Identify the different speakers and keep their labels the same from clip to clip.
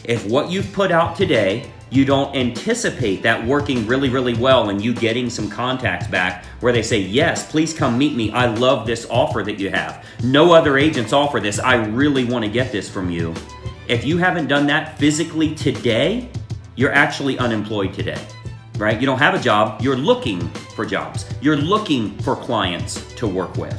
Speaker 1: If what you've put out today, you don't anticipate that working really, really well and you getting some contacts back where they say, yes, please come meet me. I love this offer that you have. No other agents offer this. I really want to get this from you. If you haven't done that physically today, you're actually unemployed today, right? You don't have a job. You're looking for jobs. You're looking for clients to work with.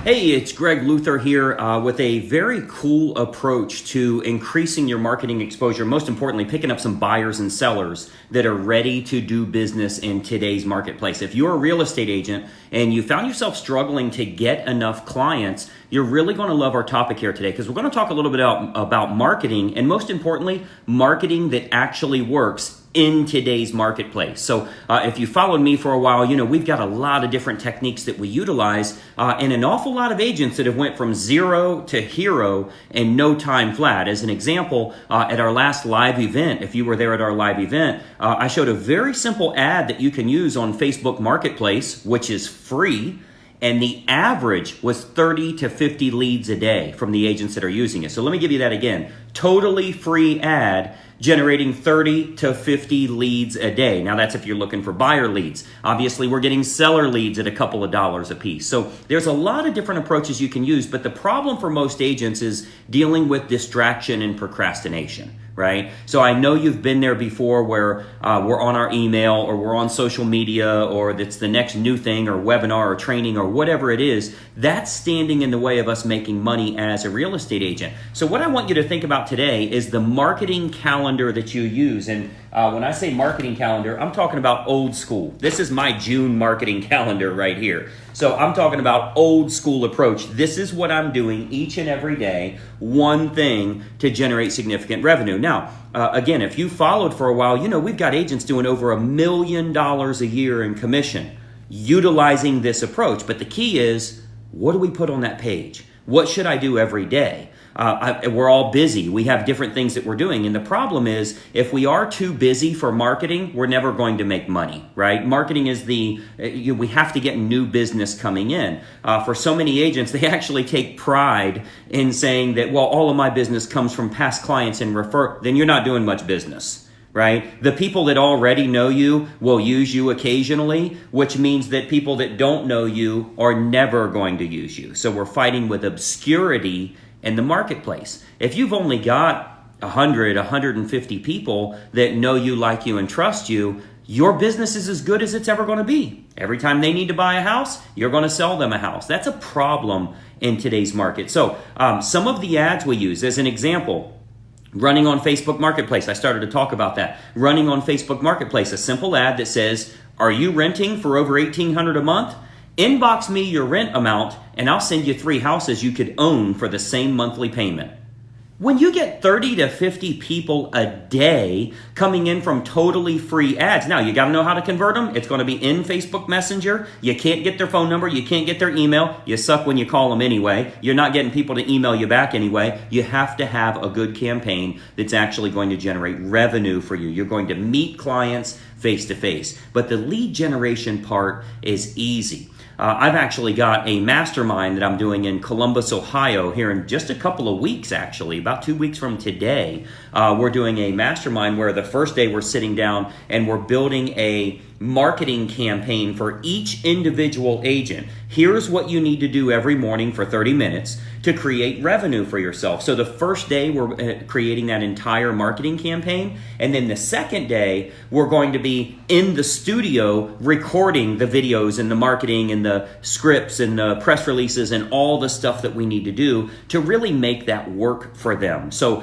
Speaker 1: Hey, it's Greg Luther here with a very cool approach to increasing your marketing exposure. Most importantly, picking up some buyers and sellers that are ready to do business in today's marketplace. If you're a real estate agent and you found yourself struggling to get enough clients, you're really going to love our topic here today because we're going to talk a little bit about marketing and most importantly, marketing that actually works in today's marketplace. So if you followed me for a while, you know we've got a lot of different techniques that we utilize and an awful lot of agents that have went from zero to hero in no time flat. As an example, at our last live event, if you were there at our live event, I showed a very simple ad that you can use on Facebook Marketplace, which is free. And the average was 30 to 50 leads a day from the agents that are using it. So let me give you that again. Totally free ad generating 30 to 50 leads a day. Now that's if you're looking for buyer leads. Obviously we're getting seller leads at a couple of dollars a piece. So there's a lot of different approaches you can use, but the problem for most agents is dealing with distraction and procrastination. Right? So I know you've been there before where we're on our email or we're on social media or it's the next new thing or webinar or training or whatever it is. That's standing in the way of us making money as a real estate agent. So what I want you to think about today is the marketing calendar that you use. And when I say marketing calendar, I'm talking about old school. This is my June marketing calendar right here. So I'm talking about old school approach. This is what I'm doing each and every day, one thing to generate significant revenue. Now, again, if you followed for a while, you know we've got agents doing over $1 million a year in commission utilizing this approach. But the key is, what do we put on that page? What should I do every day? We're all busy. We have different things that we're doing. And the problem is, if we are too busy for marketing, we're never going to make money, right? Marketing is we have to get new business coming in. For so many agents, they actually take pride in saying that, well, all of my business comes from past clients and refer, then you're not doing much business. Right? The people that already know you will use you occasionally, which means that people that don't know you are never going to use you. So we're fighting with obscurity in the marketplace. If you've only got 100, 150 people that know you, like you, and trust you, your business is as good as it's ever going to be. Every time they need to buy a house, you're going to sell them a house. That's a problem in today's market. So some of the ads we use, as an example, running on Facebook Marketplace. I started to talk about that. Running on Facebook Marketplace, a simple ad that says, are you renting for over $1,800 a month? Inbox me your rent amount and I'll send you 3 houses you could own for the same monthly payment. When you get 30 to 50 people a day coming in from totally free ads, now you got to know how to convert them. It's going to be in Facebook Messenger. You can't get their phone number. You can't get their email. You suck when you call them anyway. You're not getting people to email you back anyway. You have to have a good campaign that's actually going to generate revenue for you. You're going to meet clients face to face. But the lead generation part is easy. I've actually got a mastermind that I'm doing in Columbus, Ohio here in just a couple of weeks, actually, about 2 weeks from today. We're doing a mastermind where the first day we're sitting down and we're building a marketing campaign for each individual agent. Here's what you need to do every morning for 30 minutes to create revenue for yourself. So the first day we're creating that entire marketing campaign. And then the second day, we're going to be in the studio recording the videos and the marketing and the scripts and the press releases and all the stuff that we need to do to really make that work for them. So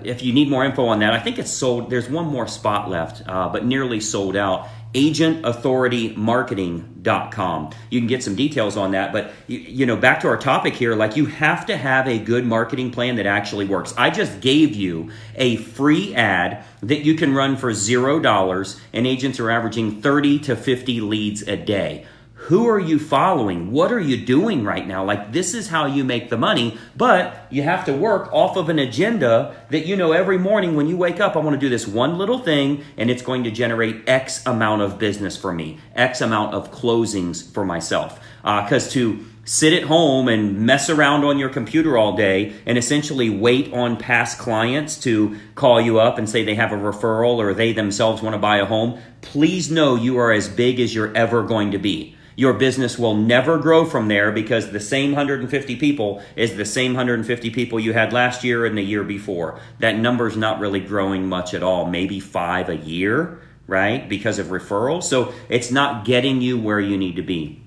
Speaker 1: if you need more info on that, I think it's sold. There's one more spot left, but nearly sold out. agentauthoritymarketing.com. You can get some details on that, but you know, back to our topic here, like you have to have a good marketing plan that actually works. I just gave you a free ad that you can run for $0 and agents are averaging 30 to 50 leads a day. Who are you following? What are you doing right now? Like, this is how you make the money, but you have to work off of an agenda that, you know, every morning when you wake up, I want to do this one little thing and it's going to generate X amount of business for me, X amount of closings for myself. Because to sit at home and mess around on your computer all day and essentially wait on past clients to call you up and say they have a referral or they themselves want to buy a home, please know you are as big as you're ever going to be. Your business will never grow from there because the same 150 people is the same 150 people you had last year and the year before. That number's not really growing much at all, maybe 5 a year, right? Because of referrals. So it's not getting you where you need to be.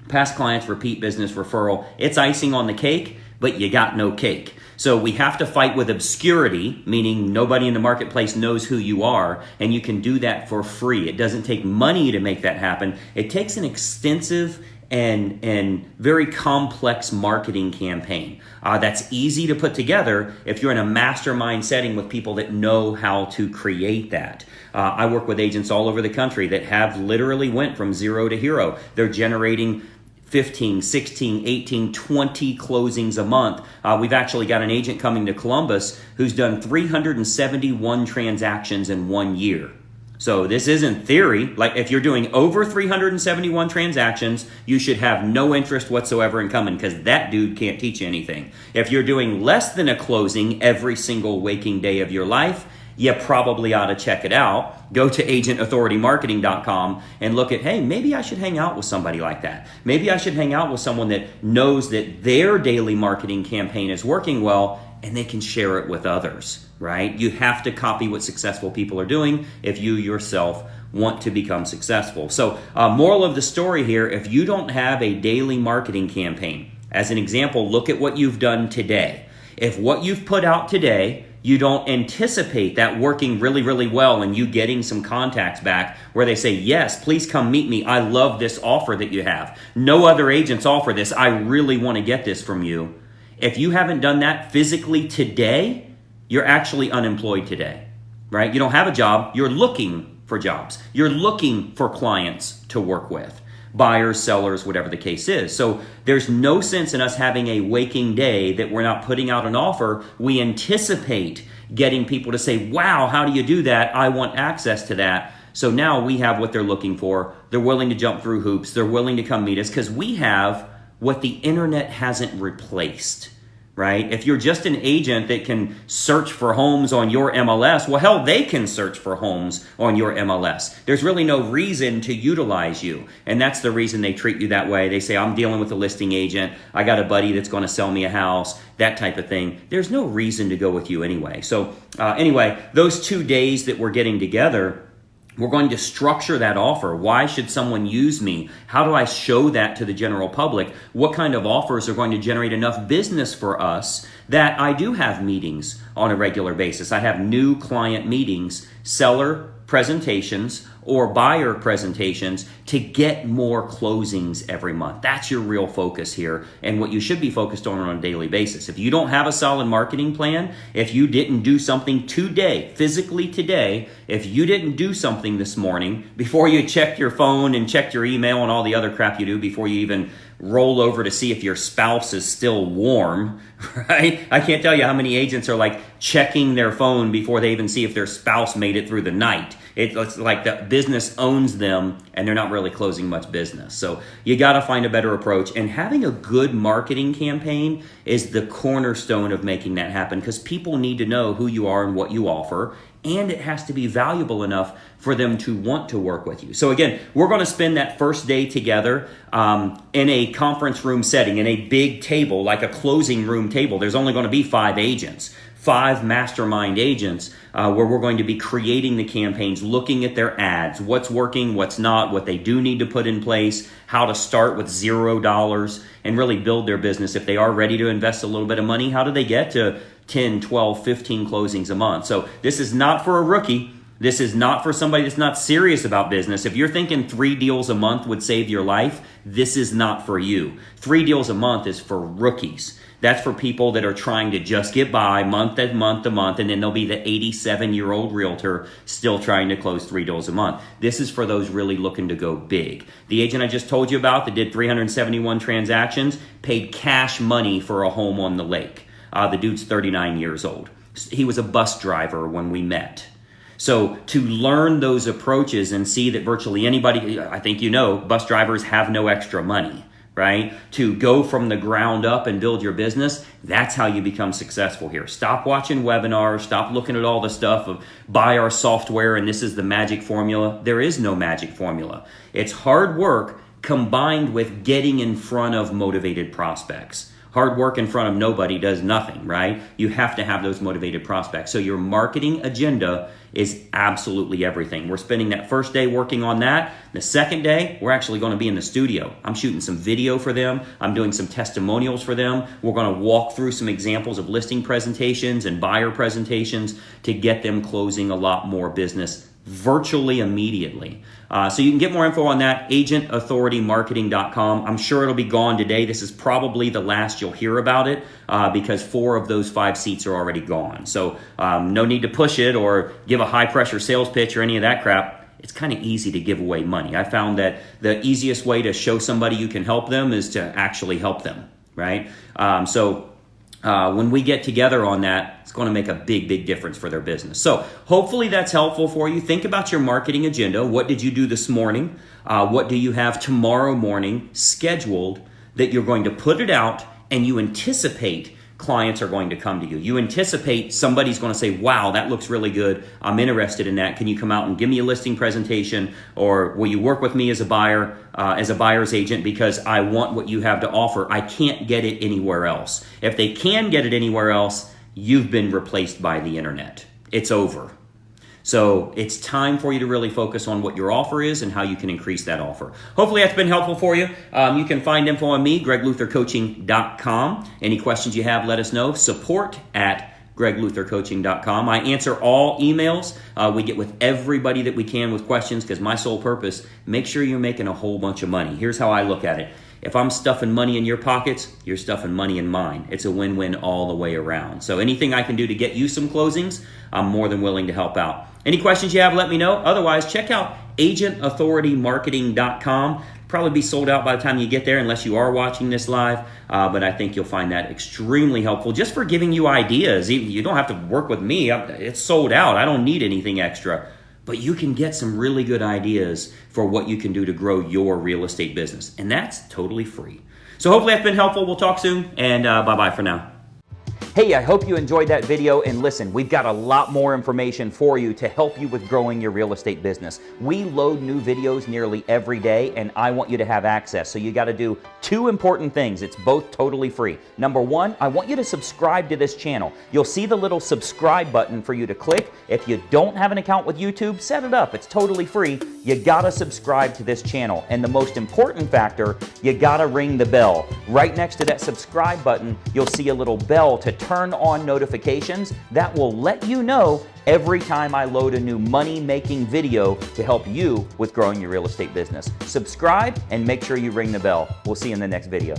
Speaker 1: Past clients, repeat business, referral, it's icing on the cake, but you got no cake. So we have to fight with obscurity, meaning nobody in the marketplace knows who you are, and you can do that for free. It doesn't take money to make that happen. It takes an extensive and very complex marketing campaign that's easy to put together if you're in a mastermind setting with people that know how to create that. I work with agents all over the country that have literally went from zero to hero. They're generating 15, 16, 18, 20 closings a month. We've actually got an agent coming to Columbus who's done 371 transactions in 1 year. So this isn't theory. Like if you're doing over 371 transactions, you should have no interest whatsoever in coming because that dude can't teach you anything. If you're doing less than a closing every single waking day of your life, you probably ought to check it out. Go to agentauthoritymarketing.com and look at, hey, maybe I should hang out with somebody like that. Maybe I should hang out with someone that knows that their daily marketing campaign is working well and they can share it with others, right? You have to copy what successful people are doing if you yourself want to become successful. So moral of the story here, if you don't have a daily marketing campaign, as an example, look at what you've done today. If what you've put out today, you don't anticipate that working really, really well and you getting some contacts back where they say, yes, please come meet me. I love this offer that you have. No other agents offer this. I really want to get this from you. If you haven't done that physically today, you're actually unemployed today, right? You don't have a job. You're looking for jobs. You're looking for clients to work with. Buyers, sellers, whatever the case is. So there's no sense in us having a waking day that we're not putting out an offer. We anticipate getting people to say, wow, how do you do that? I want access to that. So now we have what they're looking for. They're willing to jump through hoops. They're willing to come meet us because we have what the internet hasn't replaced. Right? If you're just an agent that can search for homes on your MLS, well, hell, they can search for homes on your MLS. There's really no reason to utilize you. And that's the reason they treat you that way. They say, I'm dealing with a listing agent. I got a buddy that's going to sell me a house, that type of thing. There's no reason to go with you anyway. So anyway, those 2 days that we're getting together, we're going to structure that offer. Why should someone use me? How do I show that to the general public? What kind of offers are going to generate enough business for us that I do have meetings on a regular basis? I have new client meetings, seller presentations, or buyer presentations to get more closings every month. That's your real focus here and what you should be focused on a daily basis. If you don't have a solid marketing plan, if you didn't do something today, physically today, if you didn't do something this morning before you checked your phone and checked your email and all the other crap you do before you even roll over to see if your spouse is still warm, right? I can't tell you how many agents are like checking their phone before they even see if their spouse made it through the night. It's like the business owns them and they're not really closing much business. So you got to find a better approach. And having a good marketing campaign is the cornerstone of making that happen because people need to know who you are and what you offer. And it has to be valuable enough for them to want to work with you. So again, we're going to spend that first day together in a conference room setting, in a big table, like a closing room table. There's only going to be 5 agents, 5 mastermind agents, where we're going to be creating the campaigns, looking at their ads, what's working, what's not, what they do need to put in place, how to start with $0 and really build their business. If they are ready to invest a little bit of money, how do they get to 10, 12, 15 closings a month? So this is not for a rookie. This is not for somebody that's not serious about business. If you're thinking 3 deals a month would save your life, this is not for you. 3 deals a month is for rookies. That's for people that are trying to just get by month to month to month, and then they'll be the 87-year-old realtor still trying to close 3 deals a month. This is for those really looking to go big. The agent I just told you about that did 371 transactions paid cash money for a home on the lake. The dude's 39 years old. He was a bus driver when we met. So to learn those approaches and see that virtually anybody, I think you know, bus drivers have no extra money, right? To go from the ground up and build your business, that's how you become successful here. Stop watching webinars, stop looking at all the stuff of buy our software and this is the magic formula. There is no magic formula. It's hard work combined with getting in front of motivated prospects. Hard work in front of nobody does nothing, right? You have to have those motivated prospects. So your marketing agenda is absolutely everything. We're spending that first day working on that. The second day, we're actually going to be in the studio. I'm shooting some video for them. I'm doing some testimonials for them. We're going to walk through some examples of listing presentations and buyer presentations to get them closing a lot more business virtually immediately. So you can get more info on that, agentauthoritymarketing.com. I'm sure it'll be gone today. This is probably the last you'll hear about it because 4 of those 5 seats are already gone. So no need to push it or give a high pressure sales pitch or any of that crap. It's kind of easy to give away money. I found that the easiest way to show somebody you can help them is to actually help them, right? When we get together on that, it's going to make a big, big difference for their business. So hopefully that's helpful for you. Think about your marketing agenda. What did you do this morning? What do you have tomorrow morning scheduled that you're going to put it out and you anticipate clients are going to come to you. You anticipate somebody's going to say, wow, that looks really good. I'm interested in that. Can you come out and give me a listing presentation? Or will you work with me as a buyer, as a buyer's agent because I want what you have to offer. I can't get it anywhere else. If they can get it anywhere else, you've been replaced by the internet. It's over. So it's time for you to really focus on what your offer is and how you can increase that offer. Hopefully that's been helpful for you. You can find info on me, gregluthercoaching.com. Any questions you have, let us know. support@gregluthercoaching.com. I answer all emails. We get with everybody that we can with questions because my sole purpose, make sure you're making a whole bunch of money. Here's how I look at it. If I'm stuffing money in your pockets, you're stuffing money in mine. It's a win-win all the way around. So anything I can do to get you some closings, I'm more than willing to help out. Any questions you have, let me know. Otherwise, check out agentauthoritymarketing.com. Probably be sold out by the time you get there unless you are watching this live. But I think you'll find that extremely helpful just for giving you ideas. You don't have to work with me. It's sold out. I don't need anything extra. But you can get some really good ideas for what you can do to grow your real estate business. And that's totally free. So hopefully that's been helpful. We'll talk soon. And bye-bye for now. Hey, I hope you enjoyed that video, and listen, we've got a lot more information for you to help you with growing your real estate business. We load new videos nearly every day, and I want you to have access. So you got to do 2 important things. It's both totally free. Number 1, I want you to subscribe to this channel. You'll see the little subscribe button for you to click. If you don't have an account with YouTube, set it up. It's totally free. You got to subscribe to this channel. And the most important factor, you got to ring the bell. Right next to that subscribe button, you'll see a little bell to turn on notifications. That will let you know every time I load a new money-making video to help you with growing your real estate business. Subscribe and make sure you ring the bell. We'll see you in the next video.